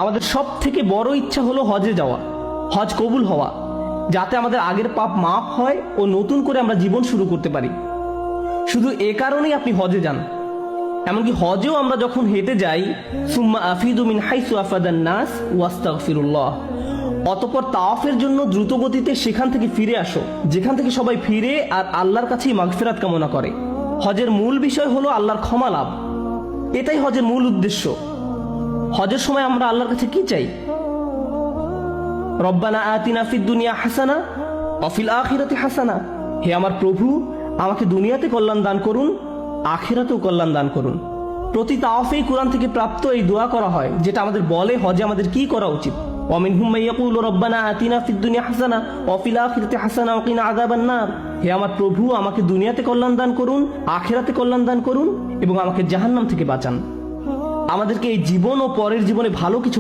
আমাদের সব থেকে বড় ইচ্ছা হলো হজে যাওয়া, হজ কবুল হওয়া, যাতে আমাদের আগের পাপ মাফ হয় ও নতুন করে আমরা জীবন শুরু করতে পারি। শুধু এ কারণেই আপনি হজে যান। এমনকি হজেও আমরা যখন হেঁটে যাই, সুম্মা আফিদু মিন হাইসু আফাদান নাস ওয়াস্তাগফিরুল্লাহ, অতঃপর তাওয়াফের জন্য দ্রুত গতিতে সেখান থেকে ফিরে আসো যেখান থেকে সবাই ফিরে আর আল্লাহর কাছেই মাগফিরাত কামনা করে। হজের মূল বিষয় হলো আল্লাহর ক্ষমা লাভ, এটাই হজের মূল উদ্দেশ্য। হজের সময় আমরা আল্লাহর কাছে কি চাই? রব্বানা আতিনা ফিদ দুনিয়া হাসানা ওয়া ফিল আখিরাতি হাসানা, হে আমার প্রভু, আমাকে দুনিয়াতে কল্যাণ দান করুন, আখিরাতেও কল্যাণ দান করুন। প্রতি তাওয়াফেই কোরআন থেকে প্রাপ্ত এই দোয়া করা হয়, যেটা আমাদের বলে হজে আমাদের কি করা উচিত। ওয়া মিনহুম মান ইয়াকুলু রব্বানা আতিনা ফিদ দুনিয়া হাসানা ওয়া ফিল আখিরাতি হাসানা ওয়া কিনা আযাবান নার, হে আমার প্রভু, আমাকে দুনিয়াতে কল্যাণ দান করুন, আখিরাতে কল্যাণ দান করুন এবং আমাকে জাহান্নাম থেকে বাঁচান। আমাদেরকে এই জীবন ও পরের জীবনে ভালো কিছু